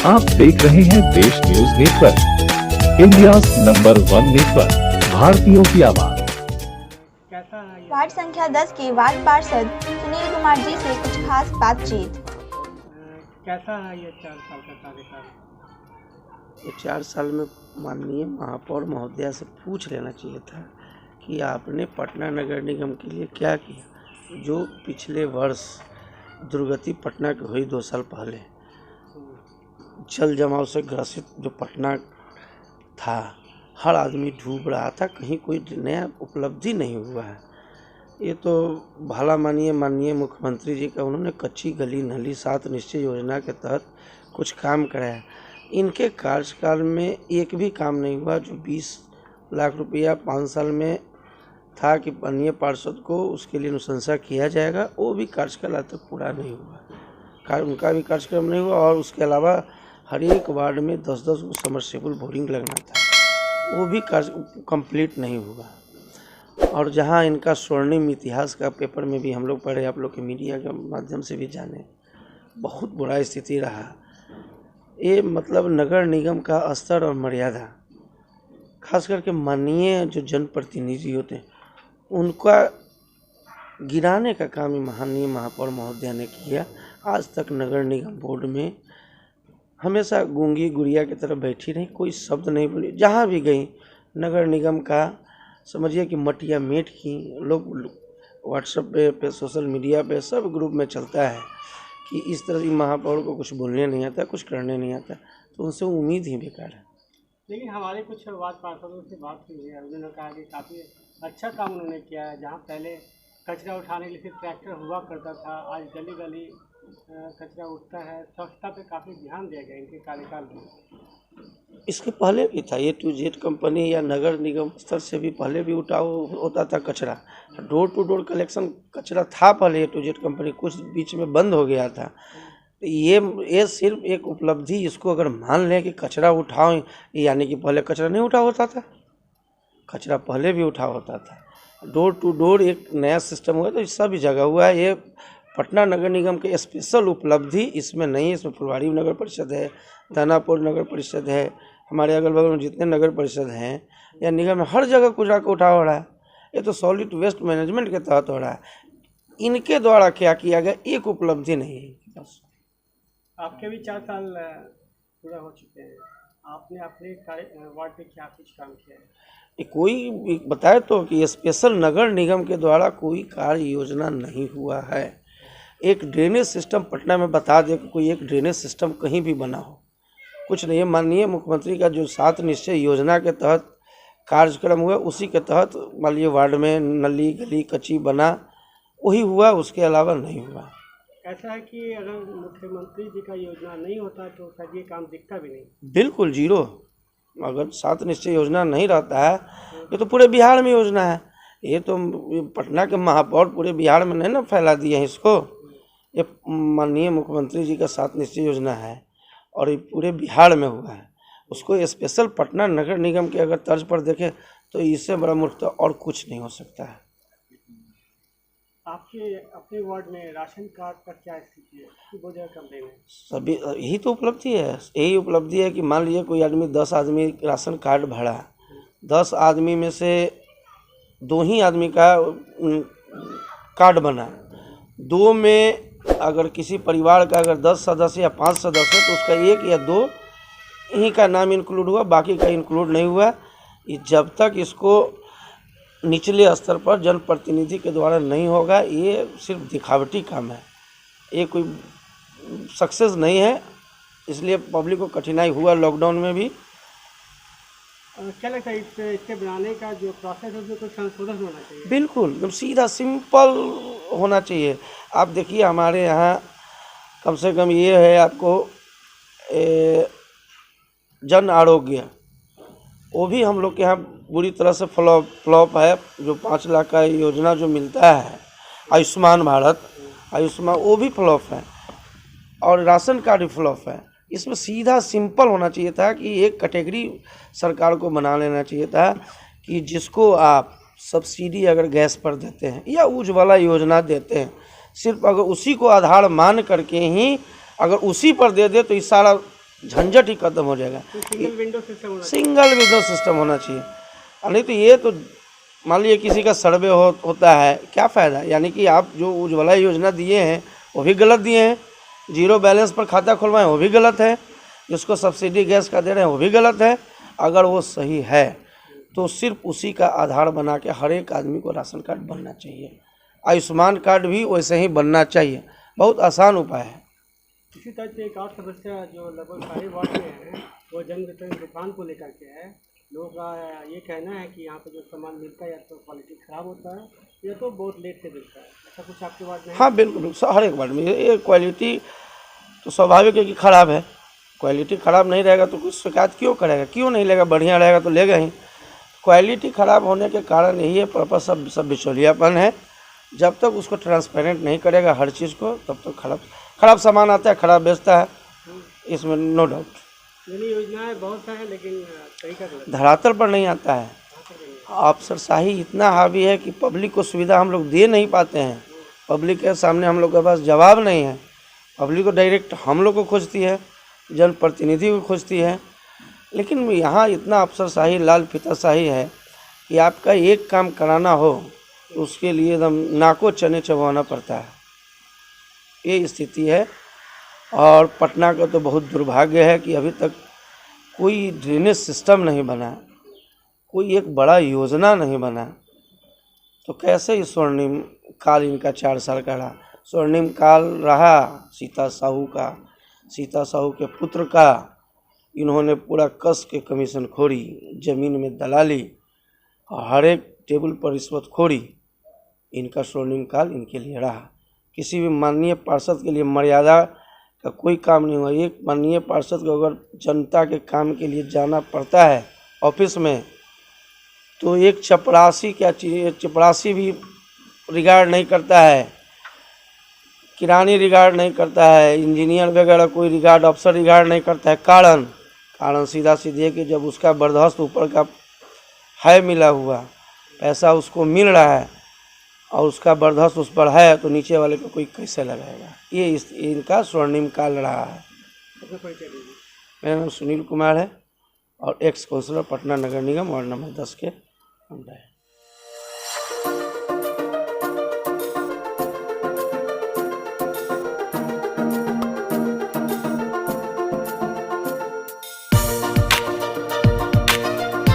आप देख रहे हैं देश news network, India number 1 network, भारतीयों की आवाज। वार्ड संख्या 10 के वार्ड पार्षद सुनील कुमार जी से कुछ खास बातचीत। कैसा है ये 4 साल का कार्यकाल? ये 4 साल में माननीय महापौर महोदया से पूछ लेना चाहिए था कि आपने पटना नगर निगम के लिए क्या किया। जो पिछले वर्ष दुर्गति पटना की हुई 2 साल पहले, जल जमाव से ग्रसित जो पटना था, हर आदमी डूब रहा था, कहीं कोई नया उपलब्धि नहीं हुआ है। ये तो भला माननीय मुख्यमंत्री जी का, उन्होंने कच्ची गली नली 7 निश्चय योजना के तहत कुछ काम कराया। इनके कार्यकाल में एक भी काम नहीं हुआ। जो 20 लाख रुपया 5 साल में था कि माननीय पार्षद को उसके लिए अनुशंसा किया जाएगा, वो भी कार्यकाल आज तक पूरा नहीं हुआ। उनका भी कार्यक्रम नहीं हुआ। और उसके अलावा हर एक वार्ड में 10-10 समरसेबल बोरिंग लगना था, वो भी कार्य कंप्लीट नहीं हुआ। और जहां इनका स्वर्णिम इतिहास का पेपर में भी हम लोग पढ़े, आप लोग के मीडिया के माध्यम से भी जाने, बहुत बुरा स्थिति रहा। ये मतलब नगर निगम का स्तर और मर्यादा, खास करके माननीय जो जनप्रतिनिधि होते हैं, उनका गिराने का काम ही माननीय महापौर महोदया ने किया। आज तक नगर निगम बोर्ड में हमेशा गूंगी गुड़िया की तरह बैठी रही, कोई शब्द नहीं बोली। जहाँ भी गई नगर निगम का समझिए कि मटिया मेट की। लोग व्हाट्सएप पे सोशल मीडिया पे सब ग्रुप में चलता है कि इस तरह की महापौर को कुछ बोलने नहीं आता, कुछ करने नहीं आता, तो उनसे उम्मीद ही बेकार है। लेकिन हमारे कुछ वार्ड पार्षदों से बात हुई है, उन्होंने कहा कि काफ़ी अच्छा काम उन्होंने किया है। जहाँ पहले कचरा उठाने के लिए सिर्फ ट्रैक्टर हुआ करता था, आज गली गली कचरा उठता है। स्वच्छता पे काफ़ी ध्यान दिया गया इनके कार्यकाल में। इसके पहले भी था, A to Z कंपनी या नगर निगम स्तर से भी पहले भी उठाव होता था कचरा। डोर टू डोर कलेक्शन कचरा था पहले A to Z कंपनी, कुछ बीच में बंद हो गया था। ये सिर्फ एक उपलब्धि, इसको अगर मान लें कि कचरा उठाओ, यानी कि पहले कचरा नहीं उठा होता था, कचरा पहले भी उठा होता था। डोर टू डोर एक नया सिस्टम हुआ, तो सब जगह हुआ है। ये पटना नगर निगम के स्पेशल उपलब्धि इसमें नहीं है। इसमें फुलवारी नगर परिषद है, दानापुर नगर परिषद है, हमारे अगल बगल में जितने नगर परिषद हैं या निगम में, हर जगह कचरा को उठा हो रहा है। ये तो सॉलिड वेस्ट मैनेजमेंट के तहत हो रहा है। इनके द्वारा क्या किया गया, एक उपलब्धि नहीं है बस। आपके भी 4 साल पूरा हो चुके हैं, आपने अपने वार्ड पे क्या कुछ काम किया है? कोई बताए तो कि स्पेशल नगर निगम के द्वारा कोई कार्य योजना नहीं हुआ है। एक ड्रेनेज सिस्टम पटना में बता दे कि कोई एक ड्रेनेज सिस्टम कहीं भी बना हो, कुछ नहीं है। माननीय मुख्यमंत्री का जो 7 निश्चय योजना के तहत कार्यक्रम हुआ, उसी के तहत मान लीजिए वार्ड में नली गली कच्ची बना, वही हुआ, उसके अलावा नहीं हुआ। ऐसा है कि अगर मुख्यमंत्री जी का योजना नहीं होता तो शायद ये काम दिखता भी नहीं। बिल्कुल जीरो। अगर 7 निश्चय योजना नहीं रहता है, ये तो पूरे बिहार में योजना है। ये तो पटना के महापौर पूरे बिहार में नहीं ना फैला दिए हैं इसको। ये माननीय मुख्यमंत्री जी का 7 निश्चय योजना है और ये पूरे बिहार में हुआ है। उसको स्पेशल पटना नगर निगम के अगर तर्ज पर देखें तो इससे बड़ा मूर्खता और कुछ नहीं हो सकता है। आपके अपने वार्ड में राशन कार्ड का क्या स्थिति है? बहुत ज़्यादा कंप्लेन है। सभी यही तो उपलब्धि है, यही उपलब्धि है कि मान लीजिए कोई आदमी 10 आदमी राशन कार्ड भरा, 10 आदमी में से 2 ही आदमी का कार्ड बना। 2 में अगर किसी परिवार का अगर 10 सदस्य या 5 सदस्य तो उसका 1 या 2 ही का नाम इंक्लूड हुआ, बाकी का इंक्लूड नहीं हुआ। जब तक इसको निचले स्तर पर जनप्रतिनिधि के द्वारा नहीं होगा, ये सिर्फ दिखावटी काम है, ये कोई सक्सेस नहीं है। इसलिए पब्लिक को कठिनाई हुआ लॉकडाउन में भी। क्या लगता है इसके बनाने का जो प्रोसेस है उसमें कुछ संशोधन होना चाहिए? बिल्कुल, एकदम सीधा सिंपल होना चाहिए। आप देखिए हमारे यहाँ कम से कम ये है, आपको जन आरोग्य, वो भी हम लोग के यहाँ बुरी तरह से फ्लॉप है। जो 5 लाख का योजना जो मिलता है, आयुष्मान भारत, वो भी फ्लॉप है और राशन कार्ड भी फ्लॉप है। इसमें सीधा सिंपल होना चाहिए था कि एक कैटेगरी सरकार को बना लेना चाहिए था कि जिसको आप सब्सिडी अगर गैस पर देते हैं या उज्ज्वला योजना देते हैं, सिर्फ अगर उसी को आधार मान करके ही अगर उसी पर दे दे तो इस सारा झंझट ही खत्म हो जाएगा। तो सिंगल विंडो सिस्टम होना सिंगल विंडो सिस्टम होना चाहिए। नहीं तो ये तो मान लीजिए किसी का सर्वे होता है, क्या फ़ायदा। यानी कि आप जो उज्ज्वला योजना दिए हैं वो भी गलत दिए हैं, जीरो बैलेंस पर खाता खुलवाएं वो भी गलत है, जिसको सब्सिडी गैस का दे रहे हैं वो भी गलत है। अगर वो सही है तो सिर्फ उसी का आधार बना के हर एक आदमी को राशन कार्ड बनना चाहिए। आयुष्मान कार्ड भी वैसे ही बनना चाहिए, बहुत आसान उपाय है। इसी तरह से एक और समस्या जो लगभग सारे वार्ड में है वो जन वितरण दुकान को लेकर के है। लोगों का ये कहना है कि यहाँ पर जो सामान मिलता है या तो क्वालिटी ख़राब होता है या तो बहुत लेट से मिलता है। ऐसा कुछ आपके वार्ड में है? हाँ बिल्कुल, हर एक वार्ड में ये क्वालिटी तो स्वाभाविक है कि ख़राब है। क्वालिटी ख़राब नहीं रहेगा तो कुछ शिकायत क्यों करेगा, क्यों नहीं लेगा, बढ़िया रहेगा तो लेगा ही। क्वालिटी ख़राब होने के कारण यही है, पर्पस सब बिचौलियापन है। जब तक उसको ट्रांसपेरेंट नहीं करेगा हर चीज़ को, तब तक खराब सामान आता है, खराब बेचता है, इसमें नो डाउट। यानी योजनाएं बहुत हैं लेकिन तरीका गलत, धरातल पर नहीं आता है। अफसरशाही इतना हावी है कि पब्लिक को सुविधा हम लोग दे नहीं पाते हैं। पब्लिक के सामने हम लोग के पास जवाब नहीं है। पब्लिक को डायरेक्ट हम लोग को खोजती है, जनप्रतिनिधि को खोजती है। लेकिन यहाँ इतना अफसरशाही, लाल फीताशाही है कि आपका एक काम कराना हो तो उसके लिए एकदम नाको चने चबाना पड़ता है, ये स्थिति है। और पटना का तो बहुत दुर्भाग्य है कि अभी तक कोई ड्रेनेज सिस्टम नहीं बना, कोई एक बड़ा योजना नहीं बना। तो कैसे इस स्वर्णिम काल इनका 4 साल का रहा। स्वर्णिम काल रहा सीता साहू का, सीता साहू के पुत्र का। इन्होंने पूरा कस के कमीशन खोरी, ज़मीन में दलाली और हर एक टेबल पर रिश्वतखोरी। इनका स्वर्णिम काल इनके लिए रहा। किसी भी माननीय पार्षद के लिए मर्यादा का कोई काम नहीं हुआ। एक माननीय पार्षद को अगर जनता के काम के लिए जाना पड़ता है ऑफिस में तो एक चपरासी चपरासी भी रिगार्ड नहीं करता है, किरानी रिगार्ड नहीं करता है, इंजीनियर वगैरह कोई रिगार्ड, अफसर रिगार्ड नहीं करता है। कारण सीधा सीधे कि जब उसका बर्दाश्त ऊपर का है मिला हुआ, पैसा उसको मिल रहा है और उसका बर्दाश्त उस पर है, तो नीचे वाले को कोई कैसे लगाएगा। ये इनका स्वर्णिम काल रहा है। मेरा नाम सुनील कुमार है और एक्स काउंसलर पटना नगर निगम वार्ड नंबर 10 के हम रहे।